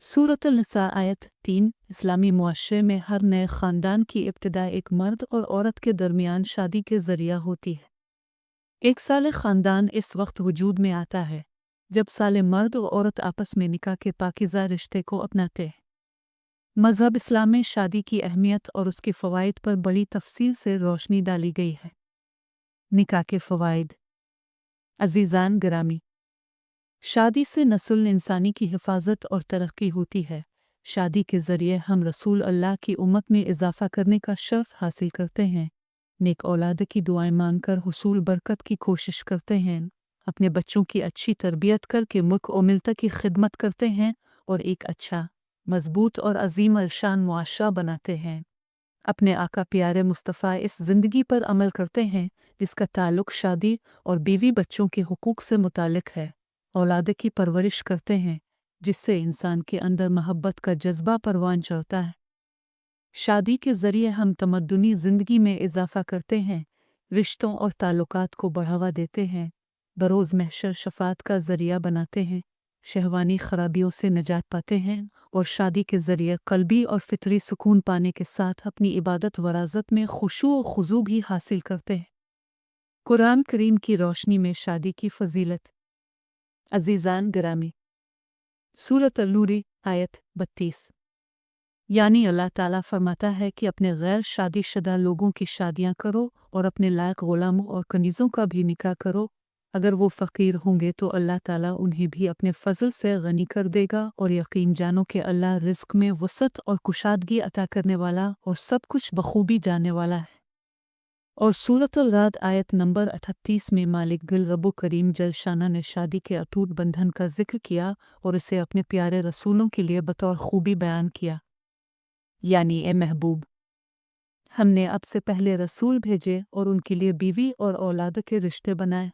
सूरत अल-निसा आयत 3 इस्लामी मुआशरे में हर नए ख़ानदान की इब्तिदा एक मर्द और औरत के दरमियान शादी के ज़रिया होती है। एक साले ख़ानदान इस वक्त वजूद में आता है जब साले मर्द और औरत आपस में निकाह के पाकीज़ा रिश्ते को अपनाते हैं। मज़हब इस्लाम में शादी की अहमियत और उसके फ़वाइद पर बड़ी तफसील से रोशनी डाली गई है। निकाह के फ़वाइद। अज़ीज़ान गिरामी, शादी से नस्ल इंसानी की हिफाजत और तरक्की होती है। शादी के ज़रिए हम रसूल अल्लाह की उम्मत में इजाफ़ा करने का शर्फ हासिल करते हैं, नेक औलाद की दुआएं मांगकर हुसूल बरकत की कोशिश करते हैं, अपने बच्चों की अच्छी तरबियत करके मुल्क और मिल्लत की खिदमत करते हैं और एक अच्छा, मजबूत और अजीम अलशान मुआशरा बनाते हैं। अपने आका प्यारे मुस्तफ़ा इस ज़िंदगी पर अमल करते हैं जिसका ताल्लुक़ शादी और बीवी बच्चों के हुकूक से मुताल्लिक़ है। औलाद की परवरिश करते हैं जिससे इंसान के अंदर मोहब्बत का जज्बा परवान चढ़ता है। शादी के ज़रिए हम तमद्दुनी ज़िंदगी में इजाफ़ा करते हैं, रिश्तों और ताल्लुकात को बढ़ावा देते हैं, बरोज़ महशर शफ़ात का ज़रिया बनाते हैं, शहवानी ख़राबियों से निजात पाते हैं और शादी के ज़रिए क़ल्बी और फ़ितरी सुकून पाने के साथ अपनी इबादत वराज़त में खुशू और खुज़ू भी हासिल करते हैं। कुरान करीम की रोशनी में शादी की फ़जीलत। अज़ीज़ान गिरामी, सूरत अल-नूर आयत 32 यानी अल्लाह ताला फरमाता है कि अपने गैर शादीशुदा लोगों की शादियां करो और अपने लायक ग़ुलामों और कनीज़ों का भी निकाह करो। अगर वो फ़कीर होंगे तो अल्लाह ताला उन्हें भी अपने फ़ज़ल से गनी कर देगा और यकीन जानो कि अल्लाह रिज़्क़ में वसअत और कुशादगी अता करने वाला और सब कुछ बखूबी जानने वाला है। और सूरत अल-राद आयत नंबर 38 में मालिक गिल रब्बु करीम जलशाना ने शादी के अटूट बंधन का जिक्र किया और इसे अपने प्यारे रसूलों के लिए बतौर खूबी बयान किया। यानी ए महबूब, हमने अब से पहले रसूल भेजे और उनके लिए बीवी और औलाद के रिश्ते बनाए।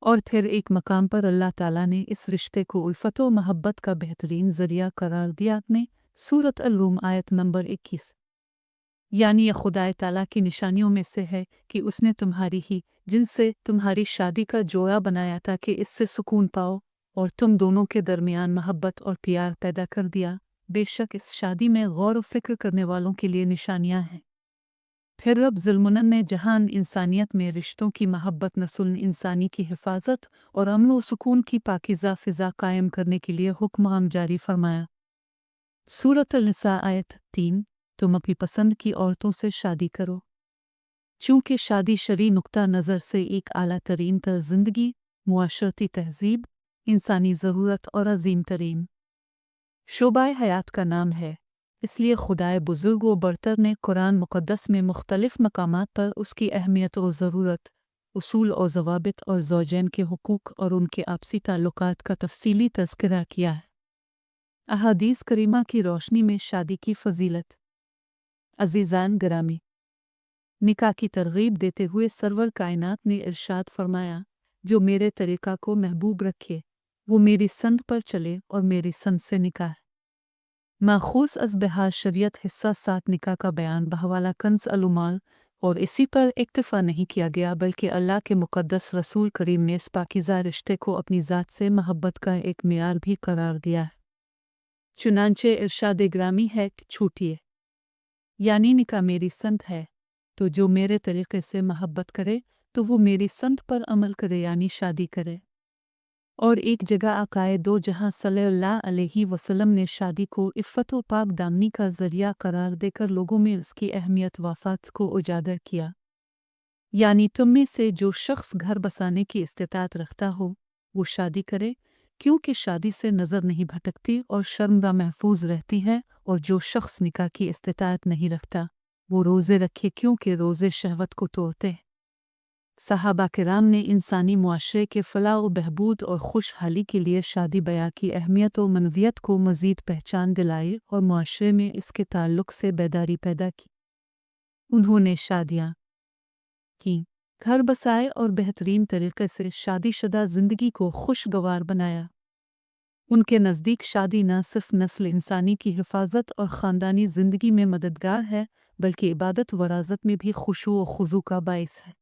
और फिर एक मकाम पर अल्लाह ताला ने इस रिश्ते को उल्फत व मोहब्बत का बेहतरीन ज़रिया करार दिया। अपने सूरत अल-रूम आयत नंबर 21 यानी यह खुदाए ताला की निशानियों में से है कि उसने तुम्हारी ही जिनसे तुम्हारी शादी का जोड़ा बनाया ताकि इससे सुकून पाओ और तुम दोनों के दरमियान मोहब्बत और प्यार पैदा कर दिया। बेशक इस शादी में गौर व फिक्र करने वालों के लिए निशानियां हैं। फिर रब ज़ुल्मुनन ने जहान इंसानियत में रिश्तों की मोहब्बत नस्ल इंसानी की हिफाजत और अमन व सुकून की पाकीज़ा फ़िज़ा कायम करने के लिए हुक्म जारी फरमाया। सूरत अल-निसा आयत 3 तुम अपनी पसंद की औरतों से शादी करो। चूँकि शादी शरई नुक्ता नज़र से एक आला तरीन तर ज़िंदगी, मुआशरती तहज़ीब, इंसानी ज़रूरत और अज़ीम तरीन शोबाए हयात का नाम है, इसलिए खुदाए बुज़ुर्ग व बरतर ने कुरान मुक़द्दस में मुख्तलिफ़ मकामात पर उसकी अहमियत व ज़रूरत, उसूल और ज़वाबित और ज़ौजैन के हुकूक और उनके आपसी ताल्लुकात का तफ़सीली तज़किरा किया है। अहादीस करीमा की रोशनी में शादी की फ़जीलत। अज़ीज़ान गिरामी, निकाह की तरगीब देते हुए सरवर कायनात ने इरशाद फरमाया, जो मेरे तरीक़ा को महबूब रखे वो मेरी संत पर चले और मेरी संत से निकाह। माखूस अज़बहा शरीयत हिस्सा 7 निकाह का बयान बहवाला कंज़ अल-उमाल और इसी पर इक्तिफ़ा नहीं किया गया बल्कि अल्लाह के मुक़द्दस रसूल करीम ने इस पाकीज़ा रिश्ते को अपनी ज़ात से मोहब्बत का एक मियार भी करार दिया है। चुनांचे इरशाद ग्रामी है कि छूटिए, यानी निकाह मेरी संत है, तो जो मेरे तरीक़े से मोहब्बत करे तो वो मेरी संत पर अमल करे यानी शादी करे। और एक जगह आकाए दो जहां सल्लल्लाहु अलैहि वसल्लम ने शादी को इफ़्फ़त व पाक दामनी का ज़रिया करार देकर लोगों में इसकी अहमियत वफ़ात को उजागर किया। यानी तुम में से जो शख्स घर बसाने की इस्तिताअत रखता हो वो शादी करे, क्योंकि शादी से नज़र नहीं भटकती और शर्मगा महफूज रहती है। और जो शख्स निकाह की इस्तिताअत नहीं रखता वो रोज़े रखे, क्योंकि रोज़े शहवत को तोड़ते हैं। सहाबा किराम ने इंसानी मुआशरे के फ़लाह व बहबूद और खुशहाली के लिए शादी ब्याह की अहमियत व मनवियत को मज़ीद पहचान दिलाई और मुआशरे में इसके ताल्लुक़ से बेदारी पैदा की। उन्होंने शादियाँ की, घर बसाए और बेहतरीन तरीक़े से शादीशुदा ज़िंदगी को खुशगवार बनाया। उनके नज़दीक शादी न सिर्फ नस्ल इंसानी की हिफाजत और ख़ानदानी ज़िंदगी में मददगार है बल्कि इबादत वराज़त में भी खुशू व खुज़ू का बाइस है।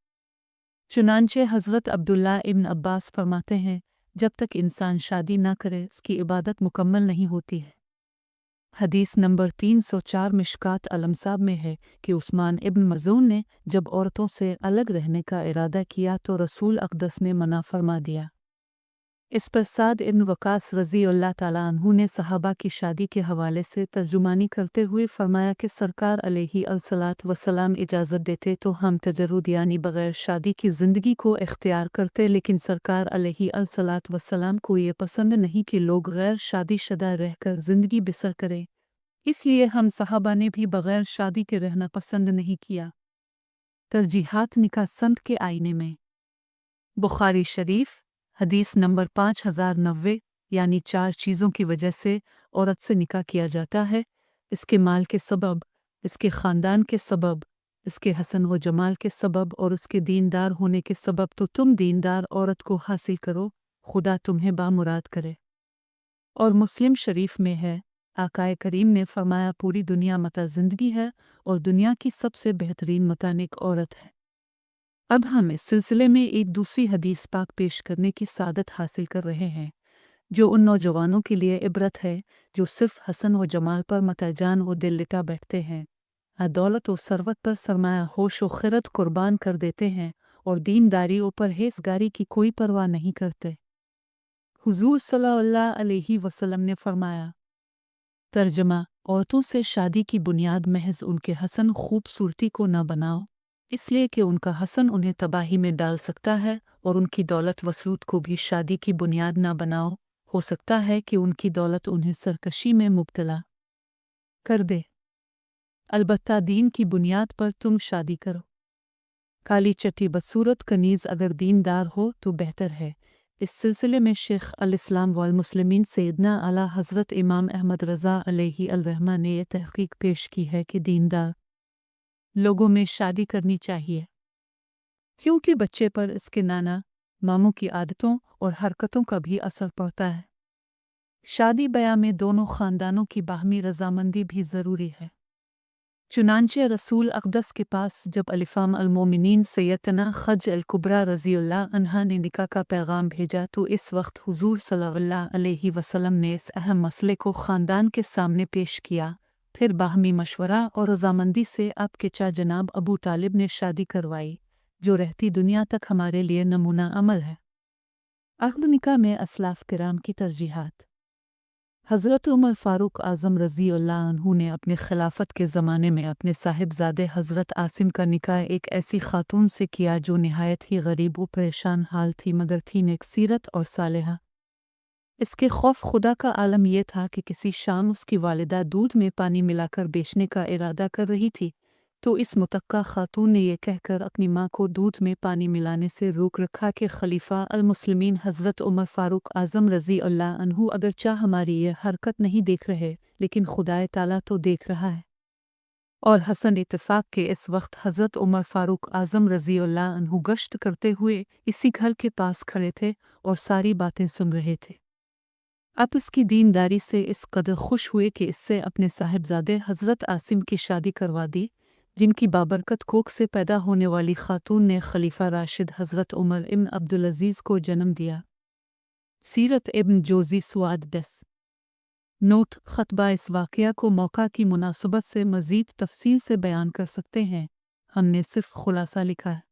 चुनांचे हज़रत अब्दुल्ला इब्न अब्बास फरमाते हैं, जब तक इंसान शादी ना करे उसकी इबादत मुकम्मल नहीं होती है। حدیث نمبر 304 مشکات الانصاب میں ہے کہ عثمان ابن مظعون نے جب عورتوں سے الگ رہنے کا ارادہ کیا تو رسول اقدس نے منع فرما دیا۔ اس پر سعد ابن وقاص رضی اللہ تعالیٰ عنہ نے صحابہ کی شادی کے حوالے سے ترجمانی کرتے ہوئے فرمایا کہ سرکار علیہ الصلاۃ وسلام اجازت دیتے تو ہم تجرد یعنی بغیر شادی کی زندگی کو اختیار کرتے، لیکن سرکار علیہ الصلاۃ وسلام کو یہ پسند نہیں کہ لوگ غیر شادی شدہ رہ کر زندگی بسر کریں، اس لیے ہم صحابہ نے بھی بغیر شادی کے رہنا پسند نہیں کیا۔ ترجیحات نکاح سنت کے آئینے میں۔ بخاری شریف حدیث نمبر 5090 یعنی 4 چیزوں کی وجہ سے عورت سے نکاح کیا جاتا ہے: اس کے مال کے سبب، اس کے خاندان کے سبب، اس کے حسن و جمال کے سبب اور اس کے دیندار ہونے کے سبب، تو تم دیندار عورت کو حاصل کرو، خدا تمہیں بامراد کرے۔ اور مسلم شریف میں ہے، آقائے کریم نے فرمایا پوری دنیا متاع زندگی ہے اور دنیا کی سب سے بہترین متاع نیک عورت ہے۔ اب ہم اس سلسلے میں ایک دوسری حدیث پاک پیش کرنے کی سعادت حاصل کر رہے ہیں جو ان نوجوانوں کے لیے عبرت ہے جو صرف حسن و جمال پر متاع جان و دل لٹا بیٹھتے ہیں، دولت و ثروت پر سرمایہ ہوش و خرد قربان کر دیتے ہیں اور دینداری و پرہیزگاری کی کوئی پرواہ نہیں کرتے۔ حضور صلی اللہ علیہ وسلم نے فرمایا، ترجمہ: عورتوں سے شادی کی بنیاد محض ان کے حسن خوبصورتی کو نہ بناؤ، اس لیے کہ ان کا حسن انہیں تباہی میں ڈال سکتا ہے، اور ان کی دولت وسعت کو بھی شادی کی بنیاد نہ بناؤ، ہو سکتا ہے کہ ان کی دولت انہیں سرکشی میں مبتلا کر دے۔ البتہ دین کی بنیاد پر تم شادی کرو۔ کالی چٹی بدصورت کنیز اگر دیندار ہو تو بہتر ہے۔ اس سلسلے میں شیخ الاسلام والمسلمین سیدنا اعلیٰ حضرت امام احمد رضا علیہ الرحمہ نے یہ تحقیق پیش کی ہے کہ دیندار لوگوں میں شادی کرنی چاہیے، کیونکہ بچے پر اس کے نانا ماموں کی عادتوں اور حرکتوں کا بھی اثر پڑتا ہے۔ شادی بیاہ میں دونوں خاندانوں کی باہمی رضامندی بھی ضروری ہے۔ چنانچہ رسول اقدس کے پاس جب ام المومنین سیدتنا خدیجہ الکبریٰ رضی اللہ عنہا نے نکاح کا پیغام بھیجا تو اس وقت حضور صلی اللہ علیہ وسلم نے اس اہم مسئلے کو خاندان کے سامنے پیش کیا، پھر باہمی مشورہ اور رضامندی سے آپ کے چچا جناب ابو طالب نے شادی کروائی، جو رہتی دنیا تک ہمارے لیے نمونہ عمل ہے۔ عقد نکاح میں اسلاف کرام کی ترجیحات۔ حضرت عمر فاروق اعظم رضی اللہ عنہ نے اپنے خلافت کے زمانے میں اپنے صاحبزادے حضرت عاصم کا نکاح ایک ایسی خاتون سے کیا جو نہایت ہی غریب و پریشان حال تھی مگر تھی نیک سیرت اور صالحہ۔ اس کے خوف خدا کا عالم یہ تھا کہ کسی شام اس کی والدہ دودھ میں پانی ملا کر بیچنے کا ارادہ کر رہی تھی، تو اس متقع خاتون نے یہ کہہ کر اپنی ماں کو دودھ میں پانی ملانے سے روک رکھا کہ خلیفہ المسلمین حضرت عمر فاروق اعظم رضی اللہ عنہ اگرچہ ہماری یہ حرکت نہیں دیکھ رہے لیکن خدائے تعالیٰ تو دیکھ رہا ہے۔ اور حسن اتفاق کے اس وقت حضرت عمر فاروق اعظم رضی اللہ عنہ گشت کرتے ہوئے اسی گھر کے پاس کھڑے تھے اور ساری باتیں سن رہے تھے۔ اب اس کی دینداری سے اس قدر خوش ہوئے کہ اس سے اپنے صاحبزادے حضرت عاصم کی شادی کروا دی، جن کی بابرکت کوکھ سے پیدا ہونے والی خاتون نے خلیفہ راشد حضرت عمر ابن عبدالعزیز کو جنم دیا۔ سیرت ابن جوزی سواد 10 نوٹ: خطبہ اس واقعہ کو موقع کی مناسبت سے مزید تفصیل سے بیان کر سکتے ہیں، ہم نے صرف خلاصہ لکھا ہے۔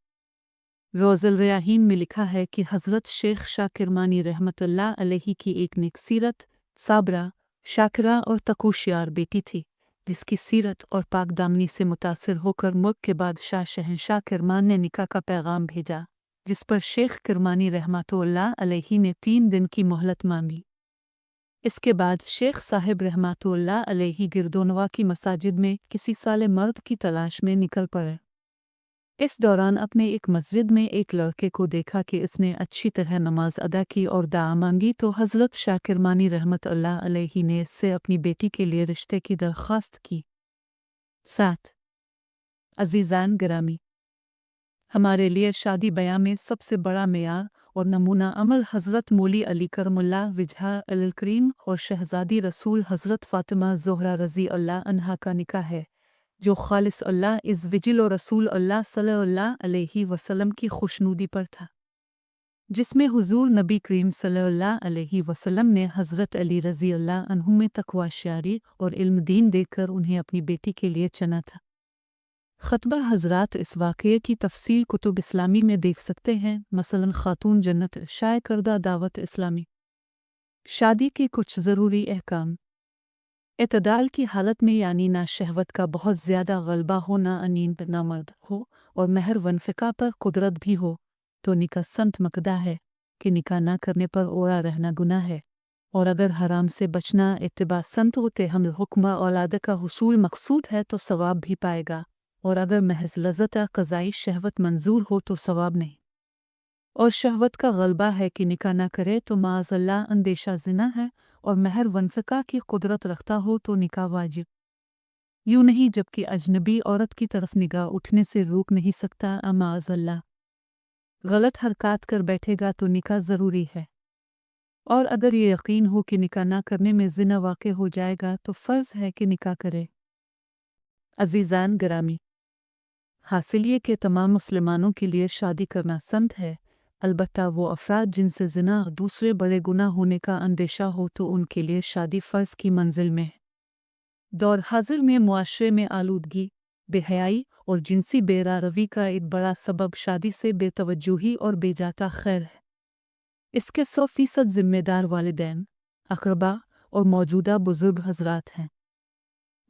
روز الریاحین میں لکھا ہے کہ حضرت شیخ شاہ کرمانی رحمۃ اللہ علیہ کی ایک نیک سیرت، صابرہ، شاکرہ اور تقوشیار بیٹی تھی، جس کی سیرت اور پاک دامنی سے متاثر ہو کر ملک کے بادشاہ شہنشاہ کرمان نے نکاح کا پیغام بھیجا، جس پر شیخ کرمانی رحمۃ اللہ علیہ نے 3 دن کی مہلت مانگی۔ اس کے بعد شیخ صاحب رحمۃ اللہ علیہ گردونواں کی مساجد میں کسی صالح مرد کی تلاش میں نکل پڑے۔ اس دوران اپنے ایک مسجد میں ایک لڑکے کو دیکھا کہ اس نے اچھی طرح نماز ادا کی اور دعا مانگی، تو حضرت شاہ کرمانی رحمۃ اللہ علیہ نے اس سے اپنی بیٹی کے لیے رشتے کی درخواست کی۔ 7 عزیزان گرامی، ہمارے لیے شادی بیاہ میں سب سے بڑا معیار اور نمونہ عمل حضرت مولی علی کرم اللہ وجہہ الکریم اور شہزادی رسول حضرت فاطمہ زہرا رضی اللہ عنہا کا نکاح ہے، جو خالص اللہ عز وجل و رسول اللہ صلی اللہ علیہ وسلم کی خوشنودی پر تھا۔ जिसमें हुजूर नबी करीम सल्लल्लाहु अलैहि वसल्लम ने हज़रत अली रज़ी अल्लाह अन्हु में तक़वा शारी और इल्म दीन देकर उन्हें अपनी बेटी के लिए चुना था। ख़ुतबा हज़रात इस वाक़ये की तफ़सील कुतुब इस्लामी में देख सकते हैं, मसलन ख़ातून जन्नत शाये करदा दावत इस्लामी। शादी के कुछ ज़रूरी अहकाम। इत्तदाल की हालत में यानी ना शहवत का बहुत ज़्यादा गलबा हो, ना अनीन ना मर्द हो और महर वनफ़िका पर कुदरत भी हो तो निकाह संत मकदा है कि निकाह ना करने पर ओरा रहना गुनाह है। और अगर हराम से बचना इत्तिबा संत होते हम हुक्म औलाद का हुसूल मकसूद है तो सवाब भी पाएगा, और अगर महज लज़्ज़त क़ज़ाई शहवत मंजूर हो तो सवाब नहीं। और शहवत का गलबा है कि निकाह ना करे तो माअज़ल्लाह अंदेशा ज़िना है, और महर वनफ़िका की कुदरत रखता हो तो निकाह वाजिब। यूँ नहीं जबकि अजनबी औरत की तरफ निगाह उठने से रोक नहीं सकता, माअज़ल्लाह गलत हरकत कर बैठेगा तो निकाह ज़रूरी है। और अगर ये यकीन हो कि निकाह ना करने में ज़िना वाक़े हो जाएगा तो फ़र्ज़ है कि निकाह करे। अज़ीज़ान गिरामी, हासिल ये कि तमाम मुसलमानों के लिए शादी करना संत है, अलबत्ता वो अफ़राद जिनसे ज़िना दूसरे बड़े गुनाह होने का अंदेशा हो तो उनके लिए शादी फ़र्ज़ की मंजिल में है। दौर हाज़िर में मुआशरे में आलूदगी, बेहयाई और जिनसी बेरारवी का एक बड़ा सबब शादी से बेतवज्जुही और बेजाता खैर है। इसके 100% ज़िम्मेदार वालिदैन, अक़रबा और मौजूदा बुज़ुर्ग हज़रात हैं।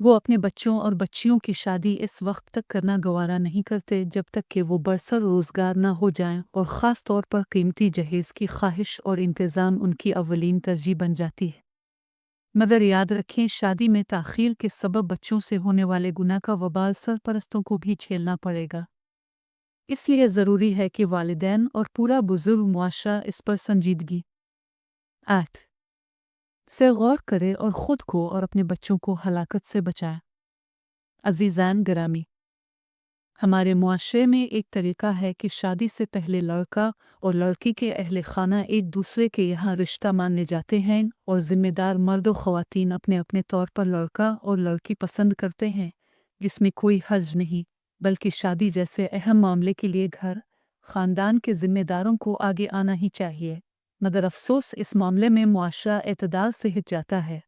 वो अपने बच्चों और बच्चियों की शादी इस वक्त तक करना गवारा नहीं करते जब तक कि वो बरसर रोज़गार न हो जाएं, और ख़ास तौर पर कीमती जहेज़ की ख्वाहिश और इंतज़ाम उनकी अव्वलीन तरजीह बन जाती है। मगर याद रखें, शादी में ताख़ीर के सबब बच्चों से होने वाले गुनाह का वबाल सरपरस्तों को भी झेलना पड़ेगा। इसलिए ज़रूरी है कि वालिदैन और पूरा बुज़ुर्ग मुआशरा इस पर संजीदगी 8 से गौर करे और ख़ुद को और अपने बच्चों को हलाकत से बचाए। अज़ीज़ान गिरामी, हमारे मुआशरे में एक तरीक़ा है कि शादी से पहले लड़का और लड़की के अहले खाना एक दूसरे के यहाँ रिश्ता मानने जाते हैं, और ज़िम्मेदार मर्द व ख़वातीन अपने अपने तौर पर लड़का और लड़की पसंद करते हैं, जिसमें कोई हर्ज नहीं, बल्कि शादी जैसे अहम मामले के लिए घर ख़ानदान के ज़िम्मेदारों को आगे आना ही चाहिए। मगर अफसोस, इस मामले में मुआशरा एतदाल से हिट जाता है।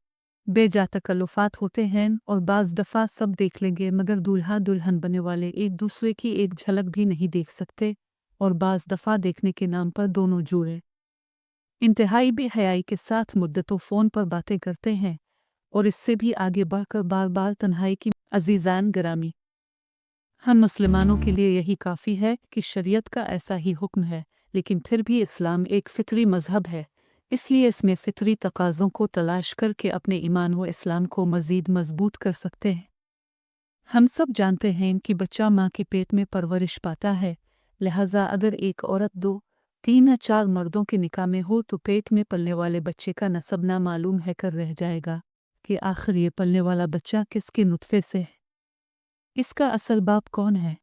बेजा तकल्लुफ़ात होते हैं और बाज़ दफ़ा सब देख लेंगे मगर दूल्हा दुल्हन बनने वाले एक दूसरे की एक झलक भी नहीं देख सकते, और बाज़ दफ़ा देखने के नाम पर दोनों जुड़े इंतहाई बेहयाई के साथ मुद्दतों फ़ोन पर बातें करते हैं, और इससे भी आगे बढ़कर बार बार तन्हाई की। अज़ीज़ान गिरामी, हम मुसलमानों के लिए यही काफ़ी है कि शरीयत का ऐसा ही हुक्म है, लेकिन फिर भी इस्लाम एक फ़ितरी मज़हब है, इसलिए इसमें फ़ितरी तकाज़ों को तलाश करके अपने ईमान व इस्लाम को मज़ीद मज़बूत कर सकते हैं। हम सब जानते हैं कि बच्चा माँ के पेट में परवरिश पाता है, लिहाजा अगर एक औरत 2, 3 या 4 मर्दों के निकाह में हो तो पेट में पलने वाले बच्चे का नसब ना मालूम है कर रह जाएगा कि आखिर ये पलने वाला बच्चा किसके नुतफ़े से है, इसका असल बाप कौन है,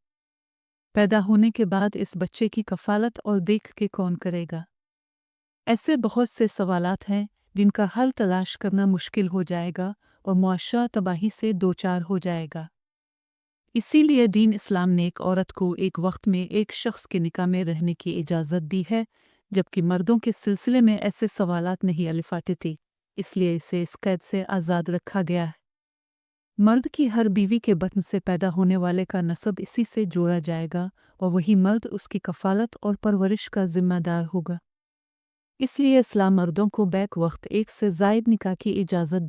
पैदा होने के बाद इस बच्चे की कफ़ालत और देख के कौन करेगा। ऐसे बहुत से सवालात हैं जिनका हल तलाश करना मुश्किल हो जाएगा और मुआशरा तबाही से दो चार हो जाएगा। इसीलिए दीन इस्लाम ने एक औरत को एक वक्त में एक शख्स के निकाह में रहने की इजाज़त दी है, जबकि मर्दों के सिलसिले में ऐसे सवालात नहीं अलिफाते थे, इसलिए इसे इस कैद से आज़ाद रखा गया है। मर्द की हर बीवी के बतन से पैदा होने वाले का नसब इसी से जोड़ा जाएगा, और वही मर्द उसकी कफ़ालत और परवरिश का ज़िम्मेदार होगा। इसलिए इस्लाम मर्दों को बैक वक्त एक से ज़ायद निकाह की इजाज़त